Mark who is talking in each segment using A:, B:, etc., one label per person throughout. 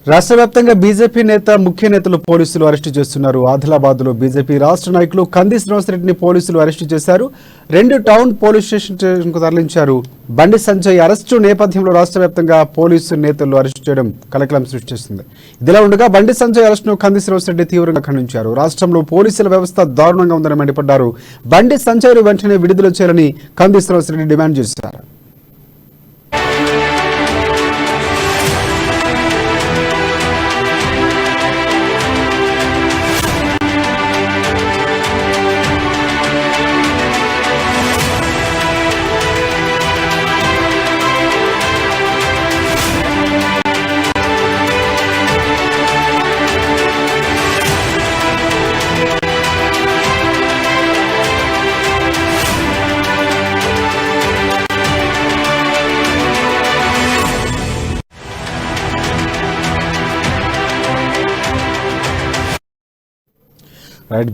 A: రాష్ట్ర వ్యాప్తంగా బీజేపీ ముఖ్య నేతలు పోలీసులు అరెస్టు చేస్తున్నారు. ఆదిలాబాద్ లో బీజేపీ రాష్ట్ర నాయకులు కంది శ్రీనివాసరెడ్డిని పోలీసులు అరెస్టు చేశారు. 2 టౌన్ పోలీస్ స్టేషన్ కు తరలించారు. బండి సంజయ్ అరెస్టు నేపథ్యంలో రాష్ట్ర వ్యాప్తంగా పోలీసు నేతలు అరెస్టు చేయడం కలకలం సృష్టిస్తుంది. ఇదిలా ఉండగా బండి సంజయ్ అరెస్టును కంది శ్రీనివాసరెడ్డి తీవ్రంగా ఖండించారు. రాష్ట్రంలో పోలీసుల వ్యవస్థ దారుణంగా ఉందని మండిపడ్డారు. బండి సంజయ్ వెంటనే విడుదల చేయాలని కంది శ్రీనివాసరెడ్డి డిమాండ్ చేశారు.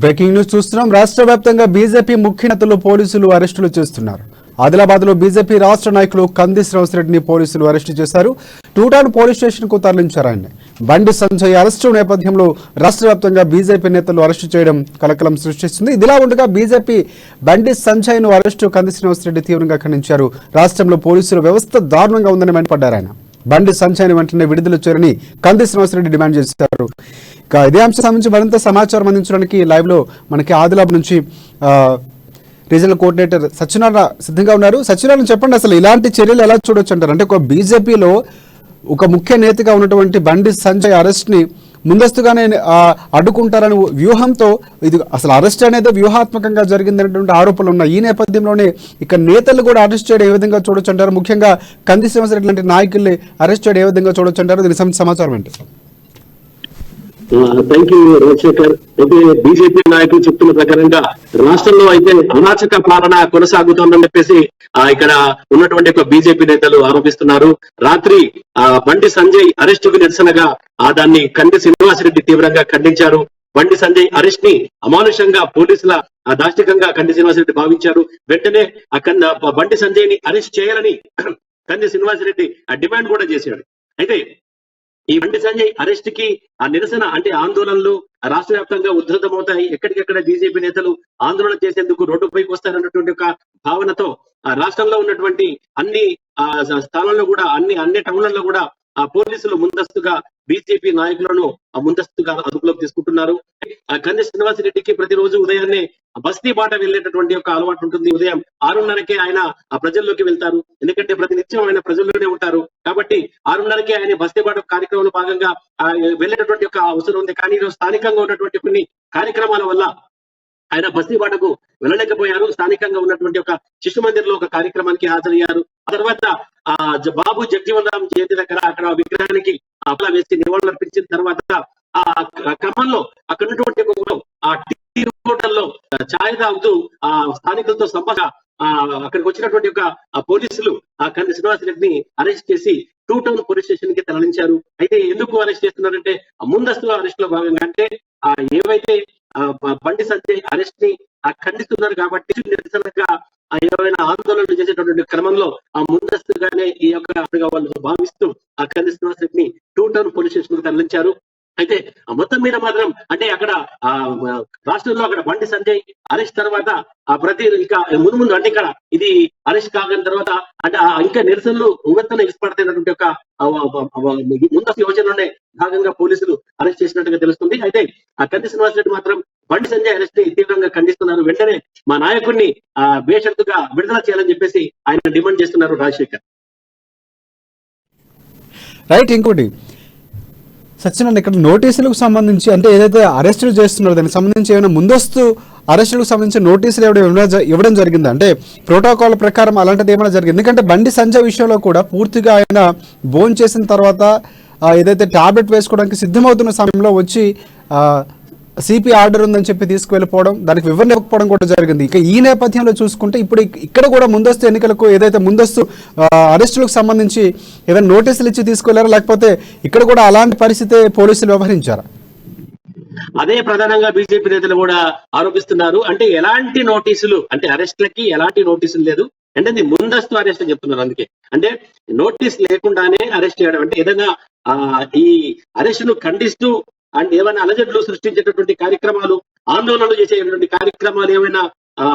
A: బ్రేకింగ్ న్యూస్ చూస్తున్నాం. రాష్ట్ర వ్యాప్తంగా బీజేపీ ముఖ్య నేతలు పోలీసులు అరెస్టులు చేస్తున్నారు. ఆదిలాబాద్ లో బీజేపీ రాష్ట్ర నాయకులు కంది శ్రీనివాసరెడ్డిని పోలీసులు అరెస్టు చేశారు. 2 టౌన్ పోలీస్ స్టేషన్ కు తరలించారు. ఆయన బండి సంజయ్ అరెస్టు నేపథ్యంలో రాష్ట్ర వ్యాప్తంగా బీజేపీ నేతలు అరెస్టు చేయడం కలకలం సృష్టిస్తుంది. ఇదిలా ఉండగా బీజేపీ బండి సంజయ్ ను అరెస్టు కంది శ్రీనివాసరెడ్డి తీవ్రంగా ఖండించారు. రాష్ట్రంలో పోలీసుల వ్యవస్థ దారుణంగా ఉందని మండిపడ్డారు. ఆయన బండి సంజయ్ వెంటనే విడుదల చేయాలని కంది శ్రీనివాసరెడ్డి డిమాండ్ చేశారు. ఇక ఇదే అంశం సంబంధించి మరింత సమాచారం అందించడానికి లైవ్ లో మనకి ఆదిలాబాద్ నుంచి రీజనల్ కోఆర్డినేటర్ సత్యనారాయణ సిద్ధంగా ఉన్నారు. సత్యనారాయణ చెప్పండి, అసలు ఇలాంటి చర్యలు ఎలా చూడొచ్చు అంటారు? అంటే ఒక బీజేపీలో ఒక ముఖ్య నేతగా ఉన్నటువంటి బండి సంజయ్ అరెస్ట్ ని ముందస్తుగానే అడ్డుకుంటారని వ్యూహంతో ఇది అసలు అరెస్ట్ అనేది వ్యూహాత్మకంగా జరిగిందనేటువంటి ఆరోపణలు ఉన్నాయి. ఈ నేపథ్యంలోనే ఇక నేతలు కూడా అరెస్ట్ చేయడం ఏ విధంగా చూడొచ్చు అంటారు? ముఖ్యంగా కంది శ్రీనివాసరెడ్డి లాంటి నాయకుల్ని అరెస్ట్ చేయడం ఏ విధంగా చూడొచ్చు అంటారు? దీనికి సంబంధించిన సమాచారం ఏంటి?
B: Thank you Rajasekhar. అయితే బీజేపీ నాయకులు చెప్తున్న ప్రకారంగా రాష్ట్రంలో అయితే అరాచక పాలన కొనసాగుతోందని చెప్పేసి ఇక్కడ ఉన్నటువంటి ఒక బీజేపీ నేతలు ఆరోపిస్తున్నారు. రాత్రి బండి సంజయ్ అరెస్టుకు నిరసనగా దాన్ని కంది శ్రీనివాసరెడ్డి తీవ్రంగా ఖండించారు. బండి సంజయ్ అరెస్ట్ ని అమానుషంగా పోలీసుల దాష్టికంగా కంది శ్రీనివాసరెడ్డి భావించారు. వెంటనే బండి సంజయ్ ని అరెస్ట్ చేయాలని కంది శ్రీనివాసరెడ్డి డిమాండ్ కూడా చేశాడు. అయితే ఈ బండి సంజయ్ అరెస్ట్ కి నిరసన అంటే ఆందోళనలు రాష్ట్ర వ్యాప్తంగా ఉధృతమవుతాయి. ఎక్కడికెక్కడ బీజేపీ నేతలు ఆందోళన చేసేందుకు రోడ్డుపైకి వస్తారన్నటువంటి ఒక భావనతో రాష్ట్రంలో ఉన్నటువంటి అన్ని స్థానాల్లో కూడా అన్ని టౌన్లలో కూడా పోలీసులు ముందస్తుగా బీజేపీ నాయకులను ముందస్తుగా అదుపులోకి తీసుకుంటున్నారు. కంది శ్రీనివాసరెడ్డికి ప్రతిరోజు ఉదయాన్నే బస్తీ బాట వెళ్లేటటువంటి ఒక అలవాటు ఉంటుంది. ఉదయం 6:30కే ఆయన ప్రజల్లోకి వెళ్తారు. ఎందుకంటే ప్రతినిత్యం ఆయన ప్రజల్లోనే ఉంటారు. కాబట్టి 6:30కే ఆయన బస్తీ బాట కార్యక్రమంలో భాగంగా వెళ్లేటటువంటి ఒక అవసరం ఉంది. కానీ స్థానికంగా ఉన్నటువంటి కొన్ని కార్యక్రమాల వల్ల ఆయన బస్తీ బాటకు వెళ్ళలేకపోయారు. స్థానికంగా ఉన్నటువంటి ఒక శిశు మందిర్ లో ఒక కార్యక్రమానికి హాజరయ్యారు. ఆ తర్వాత బాబు జగజీవన్ రామ్ జయంతి దగ్గర అక్కడ విగ్రహానికి అప్లా వేసి నివాళులు అర్పించిన తర్వాత ఆ క్రమంలో అక్కడ ఉన్నటువంటి టీ హోటల్లో ఛాయ్ తాగుతూ స్థానికులతో సంభాషణ అక్కడికి వచ్చినటువంటి ఒక పోలీసులు కంది శ్రీనివాసరెడ్డిని అరెస్ట్ చేసి 2 టౌన్ పోలీస్ స్టేషన్ కి తరలించారు. అయితే ఎందుకు అరెస్ట్ చేస్తున్నారంటే ముందస్తు అరెస్ట్ లో భాగంగా అంటే ఏవైతే బండి సంజయ్ అరెస్ట్ ని ఖండిస్తున్నారు కాబట్టి నిరసనగా ఏవైనా ఆందోళనలు చేసేటటువంటి క్రమంలో ముందస్తుగానే ఈ యొక్క వాళ్ళు భావిస్తూ కంది శ్రీనివాసరెడ్డిని 2 టౌన్ పోలీస్ స్టేషన్ కు తరలించారు. అయితే మొత్తం మీద మాత్రం అంటే అక్కడ రాష్ట్రంలో అక్కడ బండి సంజయ్ అరెస్ట్ తర్వాత ప్రతి ఇక ముందు అంటే ఇక్కడ ఇది అరెస్ట్ కాగిన తర్వాత అంటే ఇంకా నిరసనలు ఉవ్వెత్తన విస్పడతాయినటువంటి ఒక ముందస్తు యోజనలోనే భాగంగా పోలీసులు అరెస్ట్ చేసినట్టుగా తెలుస్తుంది. అయితే కంది శ్రీనివాసరెడ్డి మాత్రం బండి సంజయ్ అరెస్ట్ ని తీవ్రంగా ఖండిస్తున్నారు. వెంటనే మా నాయకుడిని బేషరతుగా విడుదల చేయాలని చెప్పేసి ఆయన డిమాండ్ చేస్తున్నారు. రాజశేఖర్
A: రైట్. ఇంకోటి సత్యనారాయణ, ఇక్కడ నోటీసులకు సంబంధించి అంటే ఏదైతే అరెస్టులు చేస్తున్నారో దానికి సంబంధించి ఏమైనా ముందస్తు అరెస్టులకు సంబంధించి నోటీసులు ఇవ్వడం జరిగిందా? అంటే ప్రోటోకాల్ ప్రకారం అలాంటిది ఏమైనా జరిగింది? ఎందుకంటే బండి సంజయ్ విషయంలో కూడా పూర్తిగా ఆయన భోజనం చేసిన తర్వాత ఏదైతే టాబ్లెట్ వేసుకోవడానికి సిద్ధమవుతున్న సమయంలో వచ్చి సిపి ఆర్డర్ ఉందని చెప్పి తీసుకువెళ్ళిపోవడం, దానికి వివరణ ఇవ్వకపోవడం కూడా జరిగింది. ఇక ఈ నేపథ్యంలో చూసుకుంటే ఇప్పుడు ఇక్కడ కూడా ముందస్తు ఎన్నికలకు ఏదైతే ముందస్తు అరెస్టులకు సంబంధించి ఏదైనా నోటీసులు ఇచ్చి తీసుకెళ్లారా, లేకపోతే ఇక్కడ కూడా అలాంటి పరిస్థితి పోలీసులు వ్యవహరించారా?
B: అదే ప్రధానంగా బీజేపీ నేతలు కూడా ఆరోపిస్తున్నారు. అంటే ఎలాంటి నోటీసులు అంటే అరెస్ట్లకి ఎలాంటి నోటీసులు లేదు, అంటే ముందస్తు అరెస్ట్ చెప్తున్నారు. అందుకే అంటే నోటీస్ లేకుండానే అరెస్ట్ చేయడం అంటే ఏదైనా ఈ అరెస్టును ఖండిస్తూ అండ్ ఏమైనా అలజడులు సృష్టించేటటువంటి కార్యక్రమాలు, ఆందోళనలు చేసేటువంటి కార్యక్రమాలు ఏమైనా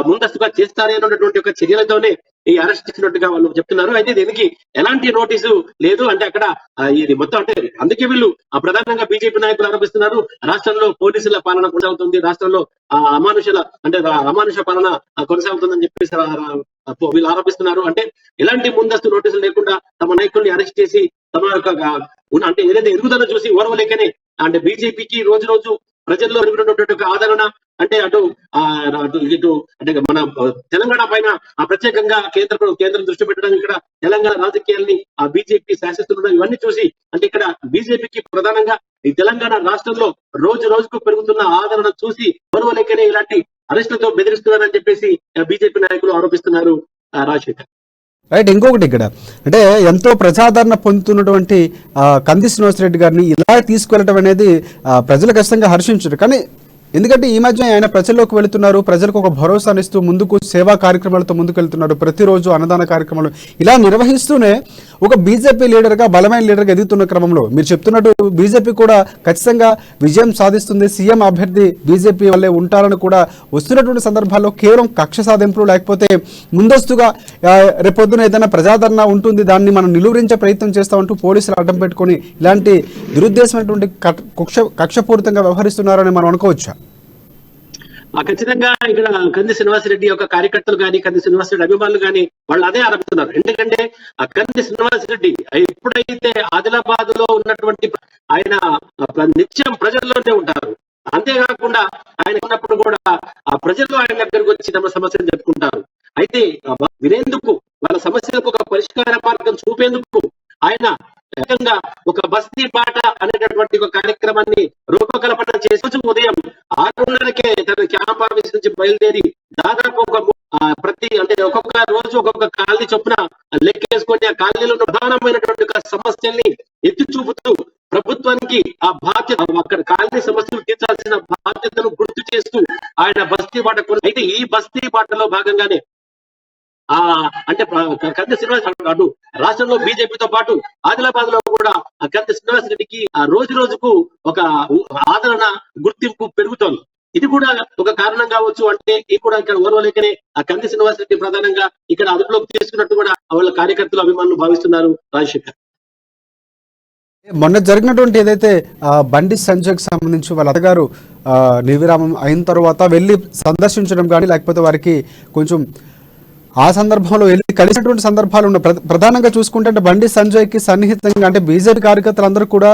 B: ముందస్తుగా చేస్తారే అన్నటువంటి ఒక చర్యలతోనే ఈ అరెస్ట్ చేసినట్టుగా వాళ్ళు చెప్తున్నారు. అయితే దీనికి ఎలాంటి నోటీసు లేదు. అంటే అక్కడ ఇది మొత్తం అంటే అందుకే వీళ్ళు ప్రధానంగా బీజేపీ నాయకులు ఆరోపిస్తున్నారు, రాష్ట్రంలో పోలీసుల పాలన కొనసాగుతుంది, రాష్ట్రంలో అమానుష పాలన కొనసాగుతుందని చెప్పేసి వీళ్ళు ఆరోపిస్తున్నారు. అంటే ఎలాంటి ముందస్తు నోటీసులు లేకుండా తమ నాయకుల్ని అరెస్ట్ చేసి తమ యొక్క అంటే ఏదైతే ఎదుగుదల చూసి ఓర్వలేకనే అంటే బీజేపీకి రోజు రోజు ప్రజల్లో పెరుగుతున్నటువంటి ఆదరణ అంటే ఇటు అంటే మన తెలంగాణ పైన ప్రత్యేకంగా కేంద్రం దృష్టి పెట్టడం, ఇక్కడ తెలంగాణ రాజకీయాల్ని బీజేపీ శాసిస్తుండడం, ఇవన్నీ చూసి అంటే ఇక్కడ బీజేపీకి ప్రధానంగా ఈ తెలంగాణ రాష్ట్రంలో రోజు రోజుకు పెరుగుతున్న ఆదరణ చూసి ఓర్వలేకనే ఇలాంటి అరెస్టులతో బెదిరిస్తున్నారని చెప్పేసి బీజేపీ నాయకులు ఆరోపిస్తున్నారు. రాజశేఖర్
A: రైట్. ఇంకొకటి ఇక్కడ అంటే ఎంతో ప్రజాదరణ పొందుతున్నటువంటి కంది శ్రీనివాసరెడ్డి గారిని ఇలా తీసుకెళ్లడం అనేది ప్రజలు ఖచ్చితంగా హర్షించారు. కానీ ఎందుకంటే ఈ మధ్య ఆయన ప్రజల్లోకి వెళుతున్నారు, ప్రజలకు ఒక భరోసానిస్తూ ముందుకు సేవా కార్యక్రమాలతో ముందుకు వెళ్తున్నారు, ప్రతిరోజు అన్నదాన కార్యక్రమాలు ఇలా నిర్వహిస్తూనే ఒక బీజేపీ లీడర్గా బలమైన లీడర్గా ఎదుగుతున్న క్రమంలో మీరు చెప్తున్నట్టు బీజేపీ కూడా ఖచ్చితంగా విజయం సాధిస్తుంది, సీఎం అభ్యర్థి బీజేపీ వల్లే ఉంటారని కూడా వస్తున్నటువంటి సందర్భాల్లో కేవలం కక్ష సాధింపులు లేకపోతే ముందస్తుగా రేపొద్దున ఏదైనా ప్రజాదరణ ఉంటుంది దాన్ని మనం నిలువరించే ప్రయత్నం చేస్తామంటూ పోలీసులు అడ్డం పెట్టుకొని ఇలాంటి దురుద్దేశమైనటువంటి కక్షపూరితంగా వ్యవహరిస్తున్నారని మనం అనుకోవచ్చా?
B: ఖచ్చితంగా ఇక్కడ కంది శ్రీనివాసరెడ్డి యొక్క కార్యకర్తలు కానీ, కంది శ్రీనివాసరెడ్డి అభిమానులు కానీ వాళ్ళు అదే ఆరోపిస్తున్నారు. ఎందుకంటే కంది శ్రీనివాసరెడ్డి ఎప్పుడైతే ఆదిలాబాద్ లో ఉన్నటువంటి ఆయన నిత్యం ప్రజల్లోనే ఉంటారు, అంతేకాకుండా ఆయన ఉన్నప్పుడు కూడా ఆ ప్రజలు ఆయన దగ్గరకు వచ్చి తమ సమస్యలు చెప్పుకుంటారు. అయితే వినేందుకు వాళ్ళ సమస్యలకు ఒక పరిష్కార మార్గం చూపేందుకు ఆయన ఏకంగా ఒక బస్తీ బాట అనేటటువంటి ఒక కార్యక్రమాన్ని రూపకల్పన చేసి ఉదయం 6:30కే తన క్యాంప్ ఆఫీస్ నుంచి బయలుదేరి దాదాపు ఒక ప్రతి అంటే ఒక్కొక్క రోజు ఒక్కొక్క కాలనీ చొప్పున లెక్కేసుకొని ఆ కాలనీలో ప్రధానమైనటువంటి సమస్యల్ని ఎత్తి చూపుతూ ప్రభుత్వానికి ఆ బాధ్యత అక్కడ కాలనీ సమస్యలు తీర్చాల్సిన బాధ్యతను గుర్తు చేస్తూ ఆయన బస్తీ బాట అయితే ఈ బస్తీ బాటలో భాగంగానే అంటే కంది శ్రీనివాస్ అటు రాష్ట్రంలో బీజేపీతో పాటు ఆదిలాబాద్ లో కూడా కంది శ్రీనివాస్ రెడ్డికి రోజు రోజుకు ఒక ఆదరణ గుర్తింపు పెరుగుతోంది. ఇది కూడా ఒక కారణం కావచ్చు. అంటే ఇది కూడా ఇక్కడ ఓర్వలేకనే కంది శ్రీనివాస్ రెడ్డి ప్రధానంగా ఇక్కడ అదుపులోకి తీసుకున్నట్టు కూడా వాళ్ళ కార్యకర్తలు అభిమానులు భావిస్తున్నారు. రాజశేఖర్
A: మొన్న జరిగినటువంటి ఏదైతే బండి సంజయ్కి సంబంధించి వాళ్ళ అత్తగారు నిర్విరామం అయిన తర్వాత వెళ్ళి సందర్శించడం కానీ లేకపోతే వారికి కొంచెం ఆ సందర్భంలో వెళ్ళి కలిసినటువంటి సందర్భాలు ఉన్నాయి. ప్రధానంగా చూసుకుంటే అంటే బండి సంజయ్కి సన్నిహితంగా అంటే బీజేపీ కార్యకర్తలందరూ కూడా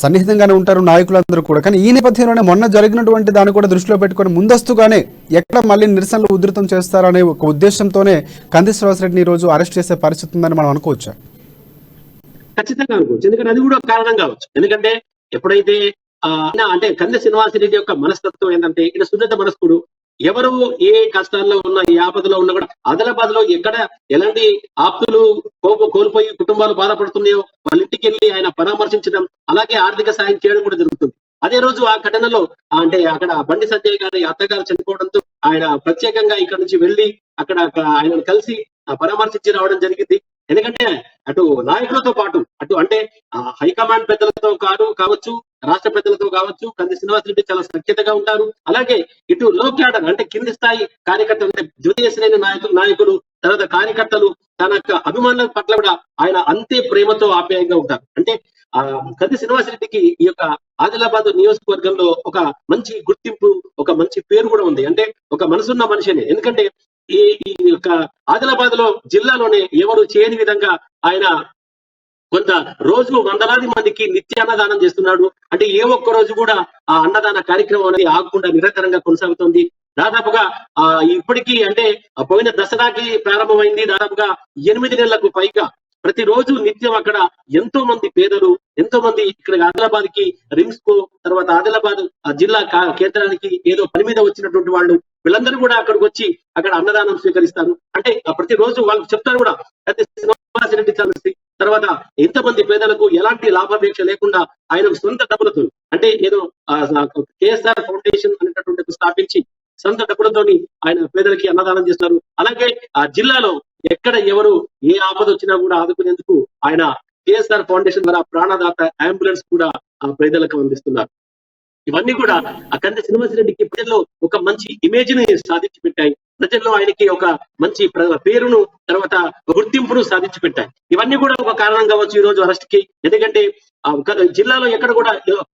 A: సన్నిహితంగానే ఉంటారు, నాయకులందరూ కూడా. కానీ ఈ నేపథ్యంలోనే మొన్న జరిగినటువంటి దాన్ని కూడా దృష్టిలో పెట్టుకొని ముందస్తుగానే ఎక్కడ మళ్ళీ నిరసనలు ఉధృతం చేస్తారనే ఒక ఉద్దేశంతోనే కంది శ్రీనివాసరెడ్డిని ఈ రోజు అరెస్ట్ చేసే పరిస్థితి ఉందని మనం అనుకోవచ్చా?
B: ఖచ్చితంగా అనుకోవచ్చు. ఎందుకంటే అది కూడా కారణం కావచ్చు. ఎందుకంటే ఎప్పుడైతే అంటే కంది శ్రీనివాసరెడ్డి యొక్క మనస్తత్వం ఏంటంటే ఈయన సున్నిత మనస్కుడు. ఎవరు ఏ కష్టాల్లో ఉన్నా, ఏ ఆపదలో ఉన్నా కూడా ఆదిలాబాద్ లో ఎక్కడ ఎలాంటి ఆప్తులు కోల్పోయి కుటుంబాలు బాధపడుతున్నాయో వాళ్ళ ఇంటికి వెళ్ళి ఆయన పరామర్శించడం, అలాగే ఆర్థిక సాయం చేయడం కూడా జరుగుతుంది. అదే రోజు ఆ ఘటనలో అంటే అక్కడ బండి సంజయ్ గారి అత్తగారు చనిపోవడంతో ఆయన ప్రత్యేకంగా ఇక్కడ నుంచి వెళ్లి అక్కడ ఆయనను కలిసి పరామర్శించి రావడం జరిగింది. ఎందుకంటే అటు నాయకులతో పాటు అటు అంటే హైకమాండ్ పెద్దలతో కావచ్చు, రాష్ట్ర పెద్దలతో కావచ్చు, కంది శ్రీనివాసరెడ్డి చాలా సఖ్యతగా ఉంటారు. అలాగే ఇటు లో క్యాడర్ అంటే కింది స్థాయి కార్యకర్తలు అంటే ద్వితీయ శ్రేణి నాయకులు తర్వాత కార్యకర్తలు తన యొక్క అభిమానుల పట్ల కూడా ఆయన అంతే ప్రేమతో ఆప్యాయంగా ఉంటారు. అంటే కంది శ్రీనివాసరెడ్డికి ఈ యొక్క ఆదిలాబాద్ నియోజకవర్గంలో ఒక మంచి గుర్తింపు, ఒక మంచి పేరు కూడా ఉంది. అంటే ఒక మనసున్న మనిషిని. ఎందుకంటే ఈ యొక్క ఆదిలాబాద్ లో జిల్లాలోనే ఎవరు చేయని విధంగా ఆయన కొంత రోజు వందలాది మందికి నిత్య అన్నదానం చేస్తున్నాడు. అంటే ఏ ఒక్క రోజు కూడా ఆ అన్నదాన కార్యక్రమం అనేది ఆగకుండా నిరంతరంగా కొనసాగుతుంది. దాదాపుగా ఇప్పటికీ అంటే పోయిన దసరాకి ప్రారంభమైంది. దాదాపుగా 8 నెలలకు పైగా ప్రతిరోజు నిత్యం అక్కడ ఎంతో మంది పేదలు, ఎంతో మంది ఇక్కడ ఆదిలాబాద్ కి రిమ్స్ కు తర్వాత ఆదిలాబాద్ జిల్లా కేంద్రానికి ఏదో పని మీద వచ్చినటువంటి వాళ్ళు వీళ్ళందరూ కూడా అక్కడికి వచ్చి అక్కడ అన్నదానం స్వీకరిస్తారు. అంటే ప్రతిరోజు వాళ్ళకి చెప్తారు కూడా శ్రీనివాసరెడ్డి కలిసి తర్వాత ఎంతమంది పేదలకు ఎలాంటి లాభాపేక్ష లేకుండా ఆయన సొంత డబ్బులతో అంటే ఏదో కేఎస్ఆర్ ఫౌండేషన్ అనేటటువంటి స్థాపించి సొంత డబ్బులతోని ఆయన పేదలకి అన్నదానం చేస్తారు. అలాగే ఆ జిల్లాలో ఎక్కడ ఎవరు ఏ ఆపద వచ్చినా కూడా ఆదుకునేందుకు ఆయన కేఎస్ఆర్ ఫౌండేషన్ ద్వారా ప్రాణదాత అంబులెన్స్ కూడా ఆ పేదలకు అందిస్తున్నారు. ఇవన్నీ కూడా ఆ కంది శ్రీనివాసరెడ్డికి ప్రజల్లో ఒక మంచి ఇమేజ్ ని సాధించి పెట్టాయి. ప్రజల్లో ఆయనకి ఒక మంచి పేరును, తర్వాత గుర్తింపును సాధించి పెట్టాయి. ఇవన్నీ కూడా ఒక కారణం కావచ్చు ఈ రోజు అరెస్ట్ కి. ఎందుకంటే జిల్లాలో ఎక్కడ కూడా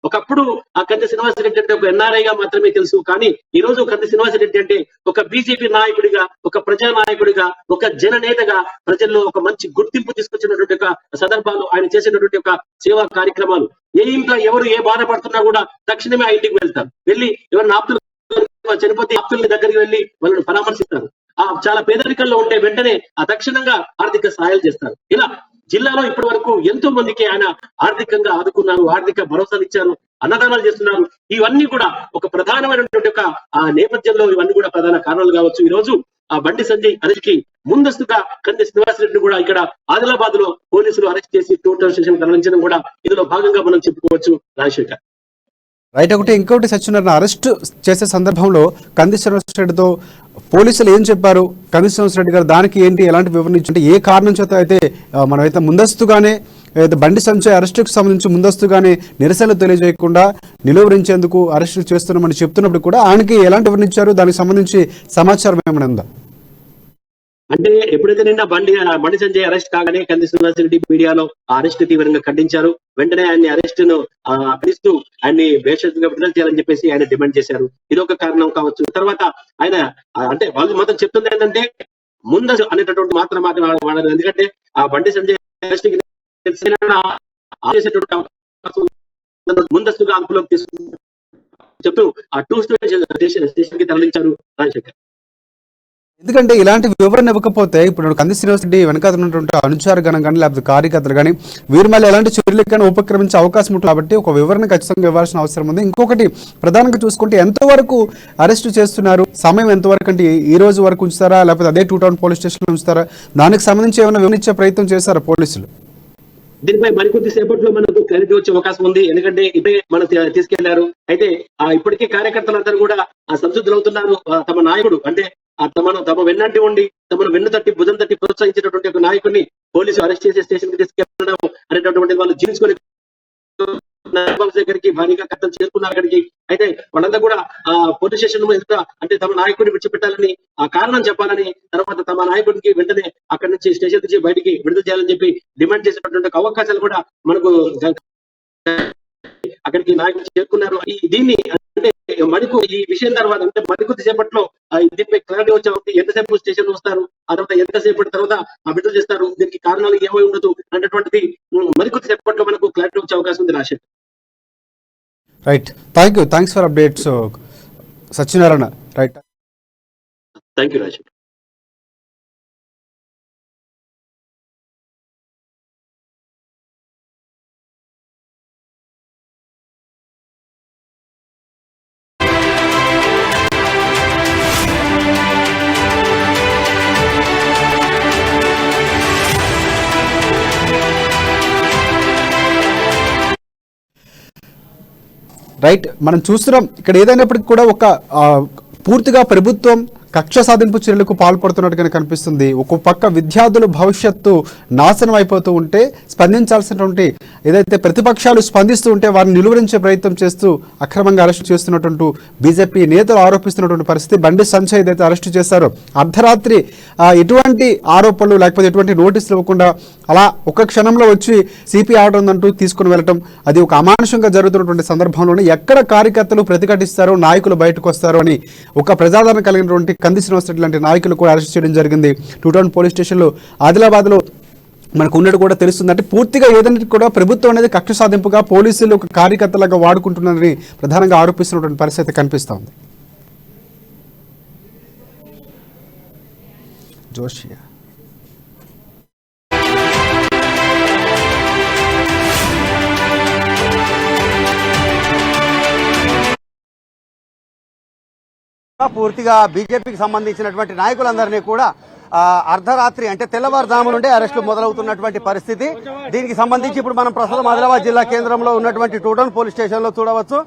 B: ఒకప్పుడు ఆ కంది శ్రీనివాసరెడ్డి అంటే ఒక ఎన్ఆర్ఐగా మాత్రమే తెలుసు. కానీ ఈ రోజు కంది శ్రీనివాసరెడ్డి అంటే ఒక బీజేపీ నాయకుడిగా, ఒక ప్రజా నాయకుడిగా, ఒక జననేతగా ప్రజల్లో ఒక మంచి గుర్తింపు తీసుకొచ్చినటువంటి ఒక సందర్భాలు, ఆయన చేసినటువంటి ఒక సేవా కార్యక్రమాలు. ఏ ఇంట్లో ఎవరు ఏ బాధపడుతున్నా కూడా తక్షణమే ఆ ఇంటికి వెళ్తారు. వెళ్ళి ఎవరిని ఆప్తులు చనిపోతే ఆప్తుల్ని దగ్గరికి వెళ్ళి వాళ్ళని పరామర్శిస్తారు. చాలా పేదరికంలో ఉంటే వెంటనే తక్షణంగా ఆర్థిక సహాయాలు చేస్తారు. ఇలా జిల్లాలో ఇప్పటి వరకు ఎంతో మందికి ఆయన ఆర్థికంగా ఆదుకున్నారు, ఆర్థిక భరోసాలు ఇచ్చారు, అన్నదానాలు చేస్తున్నారు. ఇవన్నీ కూడా ఒక ప్రధానమైనటువంటి ఒక నేపథ్యంలో ఇవన్నీ కూడా ప్రధాన కారణాలు కావచ్చు. ఈ రోజు ఆ బండి సంజయ్ అరెస్ట్ కి ముందస్తుగా కంది శ్రీనివాసరెడ్డి కూడా ఇక్కడ ఆదిలాబాద్ లో పోలీసులు అరెస్ట్ చేసి టోటల్ స్టేషన్ తరలించడం కూడా ఇందులో భాగంగా మనం చెప్పుకోవచ్చు. రాజశేఖర్
A: రైట్. ఇంకొకటి సత్యనారాయణ అరెస్ట్ చేసే సందర్భంలో కంది శ్రీనివాసరెడ్డితో పోలీసులు ఏం చెప్పారు? కంది శ్రీనివాసరెడ్డి గారు దానికి ఏంటి, ఎలాంటి వివరణ ఇచ్చింటే ఏ కారణం చేత అయితే మనమైతే ముందస్తుగానే బండి సంజయ్ అరెస్టుకు సంబంధించి ముందస్తుగానే నిరసనలు తెలియజేయకుండా నిలువరించేందుకు అరెస్టు చేస్తున్నామని చెప్తున్నప్పుడు కూడా ఆయనకి ఎలాంటి వివరణ ఇచ్చారు? దానికి సంబంధించి సమాచారం ఏమైనా ఉందా?
B: అంటే ఎప్పుడైతే నిన్న బండి సంజయ్ అరెస్ట్ కాగానే కంది శ్రీనివాసరెడ్డి మీడియాలో ఆ అరెస్ట్ తీవ్రంగా ఖండించారు. వెంటనే ఆయన్ని అరెస్ట్ ను ఖండిస్తూ ఆయన్ని బేషరతుగా విడుదల చేయాలని చెప్పేసి ఆయన డిమాండ్ చేశారు. ఇది ఒక కారణం కావచ్చు. తర్వాత ఆయన అంటే వాళ్ళు మాత్రం చెప్తుంది ఏంటంటే ముందస్తు అనేటటువంటి మాత్రం వాడారు. ఎందుకంటే ఆ బండి సంజయ్ అరెస్ట్ ముందస్తుగా అదుపులోకి తీసుకు చెప్తూ ఆ స్టేషన్ కి తరలించారు. రాజశేఖర్
A: ఎందుకంటే ఇలాంటి వివరణ ఇవ్వకపోతే ఇప్పుడు కంది శ్రీనివాసరెడ్డి వెనకాల ఉన్నటువంటి అనుచార గణం కానీ లేకపోతే కార్యకర్తలు కానీ వీరి మళ్ళీ ఎలాంటి చర్యలకు కానీ ఉపక్రమించే అవకాశం ఉంటుంది. కాబట్టి ఒక వివరణ ఖచ్చితంగా ఇవ్వాల్సిన అవసరం ఉంది. ఇంకొకటి ప్రధానంగా చూసుకుంటే ఎంతవరకు అరెస్ట్ చేస్తున్నారు, సమయం ఎంతవరకు అంటే ఈ రోజు వరకు ఉంచుతారా లేకపోతే అదే 2 టౌన్ పోలీస్ స్టేషన్ లో ఉంచుతారా? దానికి సంబంధించి ఏమైనా వివరించే ప్రయత్నం చేస్తారా పోలీసులు?
B: దీనిపై మరికొద్ది సేపట్లో మనకు క్లారిటీ వచ్చే అవకాశం ఉంది. ఎందుకంటే ఇదే మనం తీసుకెళ్లారు. అయితే ఇప్పటికే కార్యకర్తలందరూ కూడా సంసిద్ధులవుతున్నారు. తమ నాయకుడు అంటే తమ వెన్నంటి ఉండి తమను వెన్ను తట్టి భుజం తట్టి ప్రోత్సహించినటువంటి ఒక నాయకుడిని పోలీసు అరెస్ట్ చేసే స్టేషన్ కి తీసుకెళ్లడం అనేటటువంటి వాళ్ళు జీవించుకొని దగ్గరికి భారీగా కథలు చేరుకున్నారు అక్కడికి. అయితే వాళ్ళంతా కూడా పోలీస్ స్టేషన్ అంటే తమ నాయకుడిని విడిచిపెట్టాలని ఆ కారణం చెప్పాలని, తర్వాత తమ నాయకుడికి వెంటనే అక్కడి నుంచి స్టేషన్ నుంచి బయటికి విడుదల చేయాలని చెప్పి డిమాండ్ చేసినటువంటి అవకాశాలు కూడా మనకు అక్కడికి నాయకులు చేరుకున్నారు. దీన్ని అంటే మనకు ఈ విషయం తర్వాత అంటే మరికొద్ది సేపట్లో దీనిపై క్లారిటీ వచ్చే ఎంతసేపు స్టేషన్ వస్తారు, ఆ తర్వాత ఎంతసేపటి తర్వాత విడుదల చేస్తారు, దీనికి కారణాలు ఏమై ఉండదు అన్నటువంటిది మరికొద్ది సేపట్లో మనకు క్లారిటీ వచ్చే అవకాశం ఉంది. రాశి
A: right. Thanks for updates Satyanarayana. Right,
B: thank you రాశి.
A: రైట్. మనం చూస్తున్నాం ఇక్కడ ఏదైనప్పటికీ కూడా ఒక పూర్తిగా ప్రభుత్వం కక్ష సాధింపు చర్యలకు పాల్పడుతున్నట్టుగానే కనిపిస్తుంది. ఒక పక్క విద్యార్థుల భవిష్యత్తు నాశనం అయిపోతూ ఉంటే స్పందించాల్సినటువంటి ఏదైతే ప్రతిపక్షాలు స్పందిస్తూ ఉంటే వారిని నిలువరించే ప్రయత్నం చేస్తూ అక్రమంగా అరెస్టు చేస్తున్నటువంటి బీజేపీ నేతలు ఆరోపిస్తున్నటువంటి పరిస్థితి. బండి సంజయ్ ఏదైతే అరెస్టు చేశారో అర్ధరాత్రి ఎటువంటి ఆరోపణలు లేకపోతే ఎటువంటి నోటీసులు ఇవ్వకుండా అలా ఒక క్షణంలో వచ్చి సిపి ఆర్డర్ ఉందంటూ తీసుకుని వెళ్ళటం, అది ఒక అమానుషంగా జరుగుతున్నటువంటి సందర్భంలోనే ఎక్కడ కార్యకర్తలు ప్రతిఘటిస్తారో నాయకులు బయటకు వస్తారో అని ఒక ప్రజాదరణ కలిగినటువంటి కంది శ్రీనివాసరెడ్డి లాంటి నాయకులు కూడా అరెస్ట్ చేయడం జరిగింది. 2 టౌన్ పోలీస్ స్టేషన్లో ఆదిలాబాద్లో మనకు ఉన్నట్టు కూడా తెలుస్తుంది. అంటే పూర్తిగా ఏదైనా కూడా ప్రభుత్వం అనేది కక్ష సాధింపుగా పోలీసులు ఒక కార్యకర్తలాగా వాడుకుంటున్నారని ప్రధానంగా ఆరోపిస్తున్నటువంటి పరిస్థితి కనిపిస్తూ ఉంది. జోషియా
C: పూర్తిగా బీజేపీకి సంబంధించినటువంటి నాయకులందరినీ కూడా అర్ధరాత్రి అంటే తెల్లవారుజాము నుండే అరెస్టులు మొదలవుతున్నటువంటి పరిస్థితి. దీనికి సంబంధించి ఇప్పుడు మనం ప్రస్తుతం ఆదిలాబాద్ జిల్లా కేంద్రంలో ఉన్నటువంటి 2 టౌన్ పోలీస్ స్టేషన్ లో చూడవచ్చు.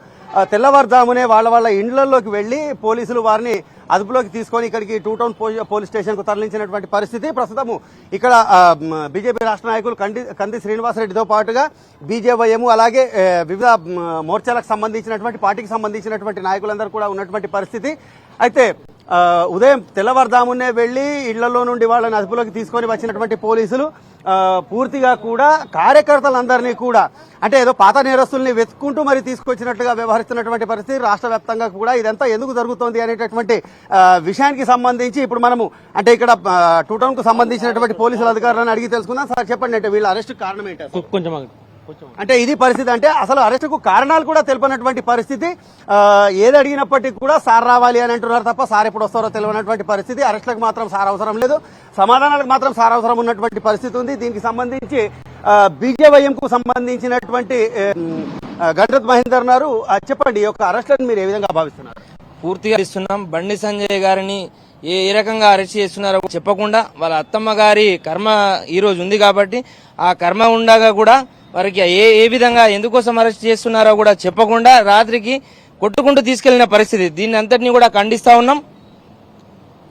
C: తెల్లవారుజామునే వాళ్ళ ఇండ్లలోకి వెళ్లి పోలీసులు వారిని అదుపులోకి తీసుకొని ఇక్కడికి టూ టౌన్ పోలీస్ స్టేషన్ కు తరలించినటువంటి పరిస్థితి. ప్రస్తుతము ఇక్కడ బీజేపీ రాష్ట్ర నాయకులు కంది శ్రీనివాసరెడ్డితో పాటుగా బీజేవైఎం అలాగే వివిధ మోర్చాలకు సంబంధించినటువంటి పార్టీకి సంబంధించినటువంటి నాయకులందరూ కూడా ఉన్నటువంటి పరిస్థితి. అయితే ఉదయం తెల్లవారుజామునే వెళ్లి ఇళ్లలో నుండి వాళ్ళని అదుపులోకి తీసుకొని వచ్చినటువంటి పోలీసులు పూర్తిగా కూడా కార్యకర్తలందరినీ కూడా అంటే ఏదో పాత నేరస్తుల్ని వెతుక్కుంటూ మరి తీసుకొచ్చినట్లుగా వ్యవహరిస్తున్నటువంటి పరిస్థితి. రాష్ట్ర వ్యాప్తంగా కూడా ఇదంతా ఎందుకు జరుగుతోంది అనేటటువంటి విషయానికి సంబంధించి ఇప్పుడు మనము అంటే ఇక్కడ టూ టౌన్ కు సంబంధించినటువంటి పోలీసుల అధికారులను అడిగి తెలుసుకుందాం. సార్ చెప్పండి, అంటే వీళ్ళ అరెస్ట్ కారణం ఏంటి?
D: కొంచెం
C: అంటే ఇది పరిస్థితి, అంటే అసలు అరెస్టుకు కారణాలు కూడా తెలిపినటువంటి పరిస్థితి. ఏది అడిగినప్పటికీ కూడా సార్ రావాలి అని అంటున్నారు తప్ప సార్ ఎప్పుడు వస్తారో తెలియనటువంటి పరిస్థితి. అరెస్టులకు మాత్రం సార్ అవసరం లేదు, సమాధానాలకు మాత్రం సార్ అవసరం ఉన్నటువంటి పరిస్థితి ఉంది. దీనికి సంబంధించి బీజేవైఎం కు సంబంధించినటువంటి గణరత్ మహేందర్ ఉన్నారు. చెప్పండి, ఈ యొక్క అరెస్టులను మీరు ఏ విధంగా భావిస్తున్నారు?
D: పూర్తిగా ఇస్తున్నాం. బండి సంజయ్ గారిని ఏ రకంగా అరెస్ట్ చేస్తున్నారో చెప్పకుండా వాళ్ళ అత్తమ్మ గారి కర్మ ఈ రోజు ఉంది కాబట్టి ఆ కర్మ ఉండగా కూడా వారికి ఏ విధంగా ఎందుకోసం అరెస్ట్ చేస్తున్నారో కూడా చెప్పకుండా రాత్రికి కొట్టుకుంటూ తీసుకెళ్లిన పరిస్థితి. దీన్ని అంతటినీ కూడా ఖండిస్తా ఉన్నాం,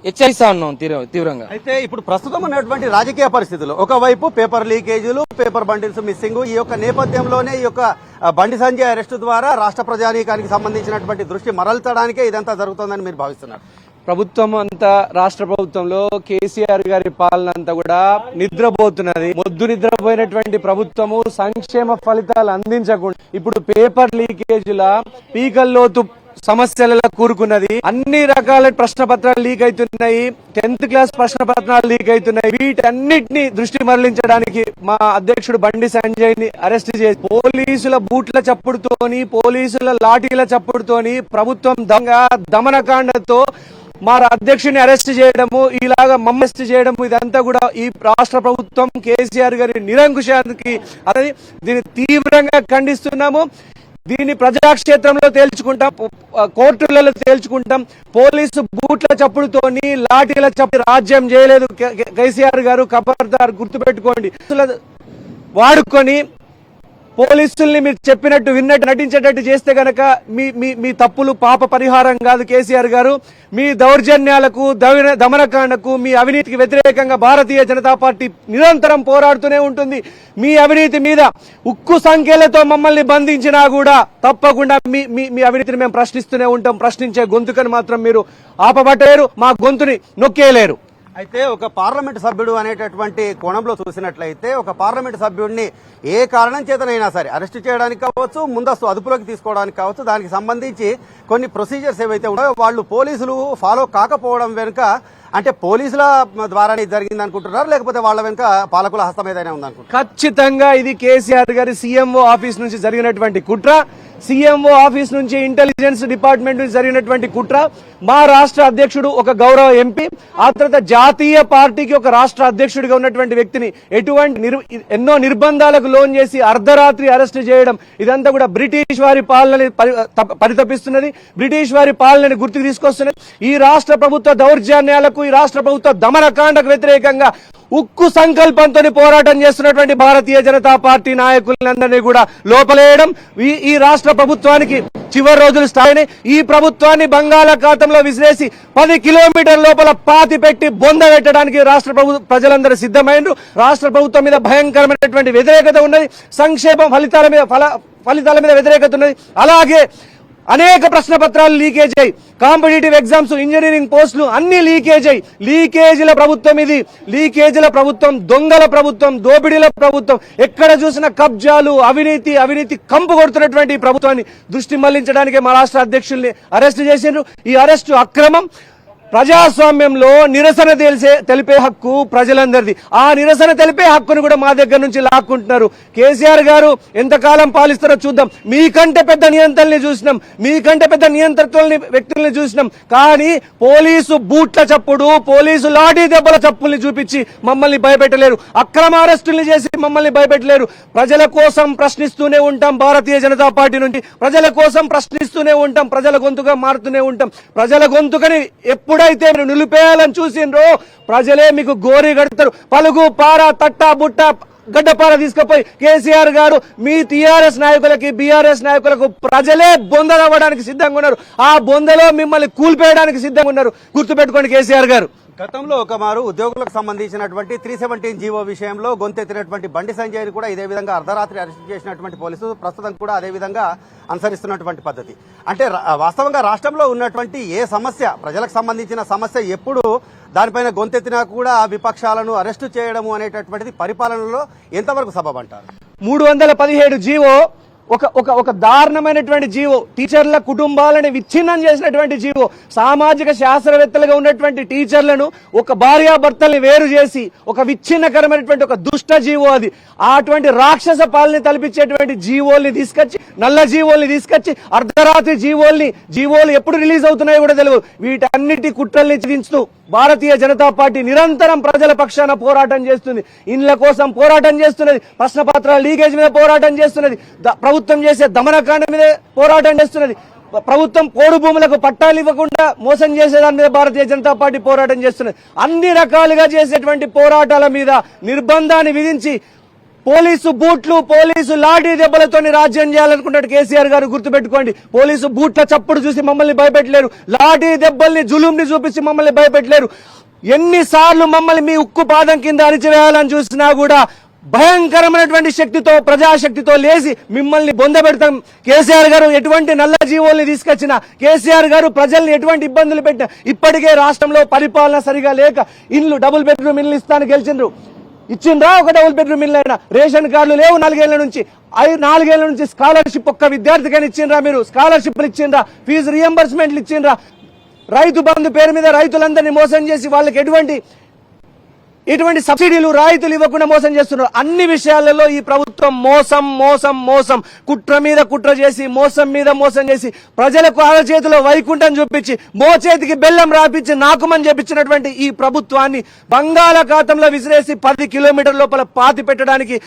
D: హెచ్చరిస్తా ఉన్నాం తీవ్రంగా.
C: అయితే ఇప్పుడు ప్రస్తుతం ఉన్నటువంటి రాజకీయ పరిస్థితులు ఒకవైపు పేపర్ లీకేజీలు, పేపర్ బండిల్స్ మిస్సింగ్, ఈ యొక్క నేపథ్యంలోనే ఈ యొక్క బండి సంజయ్ అరెస్టు ద్వారా రాష్ట్ర ప్రజానీకానికి సంబంధించినటువంటి దృష్టి మరల్చడానికే ఇదంతా జరుగుతోందని మీరు భావిస్తున్నారు?
E: ప్రభుత్వం అంతా రాష్ట్ర ప్రభుత్వంలో కేసీఆర్ గారి పాలన అంతా కూడా నిద్రపోతున్నది. మొద్దు నిద్రపోయినటువంటి ప్రభుత్వము సంక్షేమ ఫలితాలు అందించకుండా ఇప్పుడు పేపర్ లీకేజీల పీకల్లోతు సమస్యలలో కూరుకున్నది. అన్ని రకాల ప్రశ్న పత్రాలు లీక్ అవుతున్నాయి, 10th క్లాస్ ప్రశ్న పత్రాలు లీక్ అవుతున్నాయి. వీటన్నిటిని దృష్టి మరలించడానికి మా అధ్యక్షుడు బండి సంజయ్ ని అరెస్ట్ చేసి పోలీసుల బూట్ల చప్పుడుతోని, పోలీసుల లాఠీల చప్పుడుతోని ప్రభుత్వం దమనకాండతో మా అధ్యక్షుడిని అరెస్ట్ చేయడము, ఇలాగా అరెస్ట్ చేయడము, ఇదంతా కూడా ఈ రాష్ట్ర ప్రభుత్వం కేసీఆర్ గారి నిరంకుశానికి అనేది దీన్ని తీవ్రంగా ఖండిస్తున్నాము. దీన్ని ప్రజాక్షేత్రంలో తేల్చుకుంటాం, కోర్టులలో తేల్చుకుంటాం. పోలీసు బూట్ల చప్పుడుతోని, లాఠీల చప్పుడు రాజ్యం చేయలేదు కేసీఆర్ గారు. ఖబర్దార్ గుర్తుపెట్టుకోండి. వాడుకొని పోలీసుల్ని మీరు చెప్పినట్టు విన్నట్టు నటించేటట్టు చేస్తే గనక మీ తప్పులు పాప పరిహారం కాదు. కేసీఆర్ గారు మీ దౌర్జన్యాలకు, దమనకాండకు, మీ అవినీతికి వ్యతిరేకంగా భారతీయ జనతా పార్టీ నిరంతరం పోరాడుతూనే ఉంటుంది. మీ అవినీతి మీద ఉక్కు సంఖ్యలతో మమ్మల్ని బంధించినా కూడా తప్పకుండా మీ అవినీతిని మేము ప్రశ్నిస్తూనే ఉంటాం. ప్రశ్నించే గొంతుకని మాత్రం మీరు ఆపబట్టలేరు, మా గొంతుని నొక్కేయలేరు.
C: అయితే ఒక పార్లమెంట్ సభ్యుడు అనేటటువంటి కోణంలో చూసినట్లయితే ఒక పార్లమెంట్ సభ్యుడిని ఏ కారణం చేతనైనా సరే అరెస్ట్ చేయడానికి కావచ్చు, ముందస్తు అదుపులోకి తీసుకోవడానికి కావచ్చు, దానికి సంబంధించి కొన్ని ప్రొసీజర్స్ ఏవైతే ఉన్నాయో వాళ్ళు పోలీసులు ఫాలో కాకపోవడం వెనుక అంటే పోలీసుల ద్వారానే జరిగింది అనుకుంటున్నారు, లేకపోతే వాళ్ళ వెనుక పాలకుల హస్తం ఏదైనా ఉందనుకుంటున్నారు?
E: ఖచ్చితంగా ఇది కేసీఆర్ గారి సీఎంఓ ఆఫీస్ నుంచి జరిగినటువంటి కుట్ర, సీఎంఓ ఆఫీస్ నుంచి ఇంటెలిజెన్స్ డిపార్ట్మెంట్ నుంచి జరిగినటువంటి కుట్ర. మా రాష్ట్ర అధ్యక్షుడు ఒక గౌరవ ఎంపీ, ఆ తర్వాత జాతీయ పార్టీకి ఒక రాష్ట్ర అధ్యక్షుడిగా ఉన్నటువంటి వ్యక్తిని ఎన్నో నిర్బంధాలకు లోన్ చేసి అర్ధరాత్రి అరెస్ట్ చేయడం, ఇదంతా కూడా బ్రిటిష్ వారి పాలనని పరితపిస్తున్నది, బ్రిటిష్ వారి పాలనని గుర్తుకు తీసుకొస్తున్నది. ఈ రాష్ట్ర ప్రభుత్వ దౌర్జన్యాలకు, ఈ రాష్ట్ర ప్రభుత్వ దమనకాండకు వ్యతిరేకంగా ఉక్కు సంకల్పంతో పోరాటం చేస్తున్నటువంటి భారతీయ జనతా పార్టీ నాయకులందరినీ కూడా లోపలేయడం, ఈ రాష్ట్ర ప్రభుత్వానికి చివరి రోజులు స్టార్ట్. ఈ ప్రభుత్వాన్ని బంగాళాఖాతంలో విసిరేసి 10 కిలోమీటర్ల లోపల పాతి పెట్టి బొంద పెట్టడానికి రాష్ట్ర ప్రజలందరూ సిద్ధమైనరు. రాష్ట్ర ప్రభుత్వం మీద భయంకరమైనటువంటి వ్యతిరేకత ఉన్నది, సంక్షేమ ఫలితాల మీద వ్యతిరేకత ఉన్నది. అలాగే అనేక ప్రశ్న పత్రాలు లీకేజ్ అయ్యి, కాంపిటేటివ్ ఎగ్జామ్స్, ఇంజనీరింగ్ పోస్టులు అన్ని లీకేజ్ అయ్యి, లీకేజీల ప్రభుత్వం ఇది. లీకేజీల ప్రభుత్వం, దొంగల ప్రభుత్వం, దోపిడీల ప్రభుత్వం, ఎక్కడ చూసిన కబ్జాలు, అవినీతి కంపు కొడుతున్నటువంటి ప్రభుత్వాన్ని దృష్టి మళ్లించడానికి మా రాష్ట్ర అధ్యక్షుల్ని అరెస్ట్ చేసిండ్రు. ఈ అరెస్టు అక్రమం. ప్రజాస్వామ్యంలో నిరసన తెలిపే హక్కు ప్రజలందరిది. ఆ నిరసన తెలిపే హక్కును కూడా మా దగ్గర నుంచి లాక్కుంటున్నారు. కేసీఆర్ గారు ఎంతకాలం పాలిస్తారో చూద్దాం. మీకంటే పెద్ద నియంత్రణని చూసినాం, మీకంటే పెద్ద నియంత్రణని వ్యక్తుల్ని చూసినాం, కానీ పోలీసు బూట్ల చప్పుడు, పోలీసు లాఠీ దెబ్బల చప్పుల్ని చూపించి మమ్మల్ని భయపెట్టలేరు, అక్రమ అరెస్టుల్ని చేసి మమ్మల్ని భయపెట్టలేరు. ప్రజల కోసం ప్రశ్నిస్తూనే ఉంటాం. భారతీయ జనతా పార్టీ నుంచి ప్రజల కోసం ప్రశ్నిస్తూనే ఉంటాం, ప్రజల గొంతుగా మారుతూనే ఉంటాం. ప్రజల గొంతుకని ఎప్పుడైతే మీరు నిలిపేయాలని చూసిండ్రో ప్రజలే మీకు గోరి గడతారు. పలుగు, పార, తట్ట, బుట్ట గడ్డపార తీసుకుపోయి కేసీఆర్ గారు మీ టీఆర్ఎస్ నాయకులకి బీఆర్ఎస్ నాయకులకు ప్రజలే బొందలవ్వడానికి సిద్ధంగా ఉన్నారు. ఆ బొందలో మిమ్మల్ని కూల్పేయడానికి సిద్ధంగా ఉన్నారు. గుర్తుపెట్టుకోండి కేసీఆర్ గారు.
C: గతంలో ఒకమారు ఉద్యోగులకు సంబంధించినటువంటి 317 జీవో విషయంలో గొంతెత్తినటువంటి బండి సంజయ్ని కూడా ఇదే విధంగా అర్ధరాత్రి అరెస్ట్ చేసినటువంటి పోలీసులు ప్రస్తుతం కూడా అదే విధంగా అనుసరిస్తున్నటువంటి పద్ధతి. అంటే వాస్తవంగా రాష్ట్రంలో ఉన్నటువంటి ఏ సమస్య, ప్రజలకు సంబంధించిన సమస్య ఎప్పుడు దానిపైన గొంతెత్తినా కూడా విపక్షాలను అరెస్టు చేయడము అనేటటువంటిది పరిపాలనలో ఎంతవరకు సబబంటారు?
E: 317 జీవో ఒక దారుణమైనటువంటి జీవో. టీచర్ల కుటుంబాలను విచ్ఛిన్నం చేసినటువంటి జీవో. సామాజిక శాస్త్రవేత్తలుగా ఉన్నటువంటి టీచర్లను ఒక భార్యాభర్తల్ని వేరు చేసి ఒక విచ్ఛిన్నకరమైనటువంటి ఒక దుష్ట జీవో అది. అటువంటి రాక్షస పాలన తలపించేటువంటి జీవోల్ని తీసుకొచ్చి, నల్ల జీవోల్ని తీసుకొచ్చి, అర్ధరాత్రి జీవోలు ఎప్పుడు రిలీజ్ అవుతున్నాయో కూడా తెలియదు. వీటన్నిటి కుట్రల్ని ఛేదించుతూ భారతీయ జనతా పార్టీ నిరంతరం ప్రజల పక్షాన పోరాటం చేస్తుంది. ఇండ్ల కోసం పోరాటం చేస్తున్నది, ప్రశ్నపత్రాల లీకేజ్ మీద పోరాటం చేస్తున్నది, ప్రభుత్వం చేసే దమనకాండ మీద పోరాటం చేస్తున్నది, ప్రభుత్వం పోడు భూములకు పట్టాలు ఇవ్వకుండా మోసం చేసేదాని మీద భారతీయ జనతా పార్టీ పోరాటం చేస్తున్నది. అన్ని రకాలుగా చేసేటువంటి పోరాటాల మీద నిర్బంధాన్ని విధించి పోలీసు బూట్లు, పోలీసు లాఠీ దెబ్బలతో రాజ్యం చేయాలనుకుంటాడు కేసీఆర్ గారు. గుర్తుపెట్టుకోండి, పోలీసు బూట్ల చప్పుడు చూసి మమ్మల్ని భయపెట్టలేరు, లాఠీ దెబ్బల్ని జులుంని చూపించి మమ్మల్ని భయపెట్టలేరు. ఎన్నిసార్లు మమ్మల్ని మీ ఉక్కు పాదం కింద అణిచివేయాలని చూసినా కూడా భయంకరమైనటువంటి శక్తితో, ప్రజాశక్తితో లేచి మిమ్మల్ని బొందబెడతాం. కేసీఆర్ గారు ఎటువంటి నల్ల జీవోల్ని తీసుకొచ్చినా, కేసీఆర్ గారు ప్రజల్ని ఎటువంటి ఇబ్బందులు పెట్టినా, ఇప్పటికే రాష్ట్రంలో పరిపాలన సరిగా లేక ఇండ్లు డబుల్ బెడ్రూమ్ ఇల్లు ఇస్తాను గెలిచిండ్రు. ఇచ్చిండ్రా ఒక డబుల్ బెడ్రూమ్ ఇల్లు అయినా? రేషన్ కార్డులు లేవు 4 ఏళ్ల నుంచి. 4 ఏళ్ల నుంచి స్కాలర్షిప్ ఒక్క విద్యార్థికైనా ఇచ్చిండ్రా? మీరు స్కాలర్షిప్లు ఇచ్చిండ్రా? ఫీజు రియంబర్స్మెంట్లు ఇచ్చిండ్రా? రైతు బంధు పేరు మీద రైతులందరినీ మోసం చేసి వాళ్ళకి ఎటువంటి సబ్సిడీలు, రాయితీలు ఇవ్వకుండా మోసం చేస్తున్నారు. అన్ని విషయాలలో ఈ ప్రభుత్వం మోసం కుట్ర మీద కుట్ర చేసి, మోసం మీద మోసం చేసి, ప్రజలకు అరచేతిలో వైకుంఠం చూపించి, మోచేతికి బెల్లం రాపించి, నాకుమని చెప్పించినటువంటి ఈ ప్రభుత్వాన్ని బంగాళాఖాతంలో విసిరేసి 10 కిలోమీటర్ల లోపల పాతి పెట్టడానికి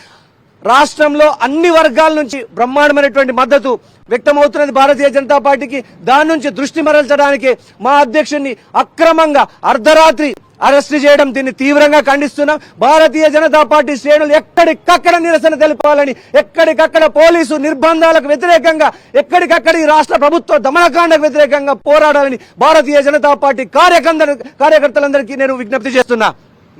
E: రాష్ట్రంలో అన్ని వర్గాల నుంచి బ్రహ్మాండమైనటువంటి మద్దతు వ్యక్తమవుతున్నది భారతీయ జనతా పార్టీకి. దాని నుంచి దృష్టి మరల్చడానికి మా అధ్యక్షుడిని అక్రమంగా అర్ధరాత్రి అరెస్ట్ చేయడం, దీన్ని తీవ్రంగా ఖండిస్తున్నాం. భారతీయ జనతా పార్టీ శ్రేణులు ఎక్కడికక్కడ నిరసన తెలిపాలని, ఎక్కడికక్కడ పోలీసు నిర్బంధాలకు వ్యతిరేకంగా, ఎక్కడికక్కడ ఈ రాష్ట్ర ప్రభుత్వ దమనకాండకు వ్యతిరేకంగా పోరాడాలని భారతీయ జనతా పార్టీ కార్యకర్తలందరికీ నేను విజ్ఞప్తి చేస్తున్నా.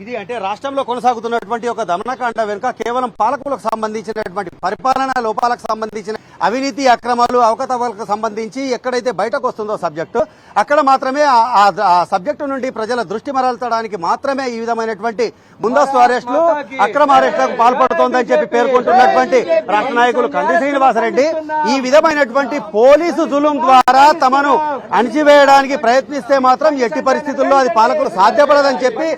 C: ఇది అంటే రాష్ట్రంలో కొనసాగుతున్నటువంటి ఒక దమనకాండ వెనుక కేవలం పాలకులకు సంబంధించినటువంటి పరిపాలనా లోపాలకు సంబంధించిన అవినీతి, అక్రమాలు, అవకతవకలకు సంబంధించి ఎక్కడైతే బయటకు వస్తుందో సబ్జెక్టు, అక్కడ మాత్రమే ఆ సబ్జెక్టు నుండి ప్రజల దృష్టి మరల్చడానికి మాత్రమే ఈ విధమైనటువంటి ముందస్తు అరెస్టులు, అక్రమ అరెస్టులకు పాల్పడుతోందని చెప్పి పేర్కొంటున్నటువంటి రాష్ట్ర నాయకులు కంది శ్రీనివాసరెడ్డి ఈ విధమైనటువంటి పోలీసు జులుం ద్వారా తమను అణిచివేయడానికి ప్రయత్నిస్తే మాత్రం ఎట్టి పరిస్థితుల్లో అది పాలకులు సాధ్యపడదని చెప్పి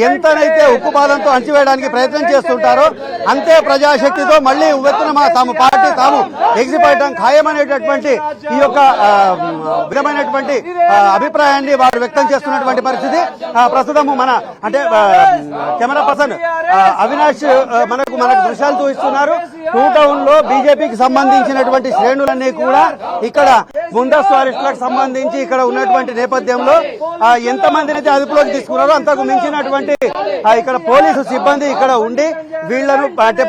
C: ఎంతనైతే ఉక్కుపాదంతో అణచివేయడానికి ప్రయత్నం చేస్తుంటారో అంతే ప్రజాశక్తితో మళ్లీ ఉవ్వెత్తున తమ పార్టీ తాము ఎగిసిపోయడం ఖాయమనేటటువంటి ఈ యొక్క విధమైనటువంటి అభిప్రాయాన్ని వారు వ్యక్తం చేస్తున్నటువంటి పరిస్థితి. ప్రస్తుతం మన అంటే కెమెరా పర్సన్ అవినాష్ మనకు దృశ్యాలు చూపిస్తున్నారు. టూ టౌన్ లో బీజేపీకి సంబంధించినటువంటి శ్రేణులన్నీ కూడా ఇక్కడ ముందస్తు అరెస్టులకు సంబంధించి ఇక్కడ ఉన్నటువంటి నేపథ్యంలో ఎంతమందిని అయితే అదుపులోకి తీసుకున్నారో అంతకు మించినటువంటి ఇక్కడ పోలీసు సిబ్బంది ఇక్కడ ఉండి వీళ్లను అంటే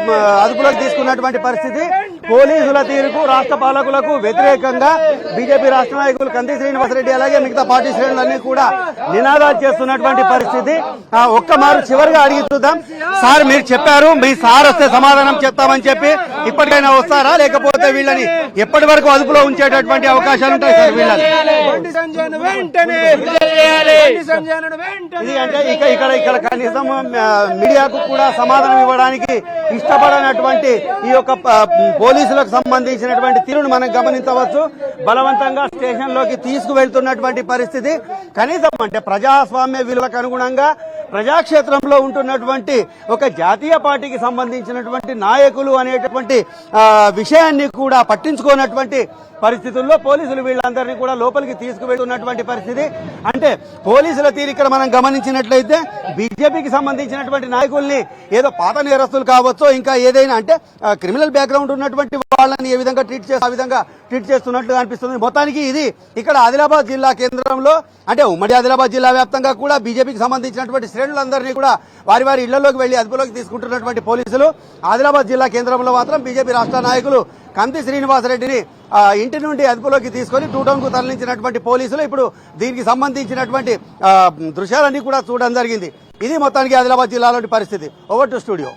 C: అదుపులోకి తీసుకున్నటువంటి పరిస్థితి. పోలీసుల తీరుకు రాష్ట్ర పాలకులకు వ్యతిరేకంగా బీజేపీ రాష్ట్ర నాయకులు కంది శ్రీనివాసరెడ్డి అలాగే మిగతా పార్టీ శ్రేణులన్నీ కూడా నినాదాలు చేస్తున్నటువంటి పరిస్థితి. ఒక్క మారు చివరిగా అడిగి చూద్దాం. సార్, మీరు చెప్పారు మీ సార్ వస్తే సమాధానం చెప్తామని చెప్పి, ఇప్పటికైనా వస్తారా లేకపోతే వీళ్ళని ఎప్పటి వరకు అదుపులో ఉంచేటటువంటి అవకాశాలు ఉంటాయి సార్ వీళ్ళని? ఇది అంటే ఇక్కడ కనీసం మీడియాకు కూడా సమాధానం ఇవ్వడానికి ఇష్టపడనటువంటి ఈ యొక్క పోలీసులకు సంబంధించినటువంటి తీరును మనం గమనించవచ్చు. బలవంతంగా స్టేషన్ లోకి తీసుకువెళ్తున్నటువంటి పరిస్థితి. కనీసం అంటే ప్రజాస్వామ్య విలువలకు అనుగుణంగా ప్రజాక్షేత్రంలో ఉంటున్నటువంటి ఒక జాతీయ పార్టీకి సంబంధించినటువంటి నాయకులు అనేటటువంటి విషయాన్ని కూడా పట్టించుకోనటువంటి పరిస్థితుల్లో పోలీసులు వీళ్ళందరినీ కూడా లోపలికి తీసుకువెళ్తున్నటువంటి పరిస్థితి. అంటే పోలీసుల తీరు ఇక్కడ మనం గమనించినట్లయితే బీజేపీకి సంబంధించినటువంటి నాయకుల్ని ఏదో పాత నేరస్తులు కావచ్చు, ఇంకా ఏదైనా అంటే క్రిమినల్ బ్యాక్గ్రౌండ్ ఉన్నటువంటి వాళ్ళని ఏ విధంగా ట్రీట్ చేస్తున్నట్లు అనిపిస్తుంది. మొత్తానికి ఇది ఇక్కడ ఆదిలాబాద్ జిల్లా కేంద్రంలో అంటే ఉమ్మడి ఆదిలాబాద్ జిల్లా వ్యాప్తంగా కూడా బీజేపీకి సంబంధించినటువంటి శ్రేణులందరినీ కూడా వారి వారి ఇళ్లలోకి వెళ్లి అదుపులోకి తీసుకుంటున్నటువంటి పోలీసులు. ఆదిలాబాద్ జిల్లా కేంద్రంలో మాత్రం బీజేపీ రాష్ట్ర నాయకులు కంది శ్రీనివాసరెడ్డిని ఇంటి నుండి అదుపులోకి తీసుకొని టూటౌన్ కు తరలించినటువంటి పోలీసులు ఇప్పుడు దీనికి సంబంధించినటువంటి దృశ్యాలన్నీ కూడా చూడడం జరిగింది. ఇది మొత్తానికి ఆదిలాబాద్ జిల్లాలోని పరిస్థితి. Over to studio.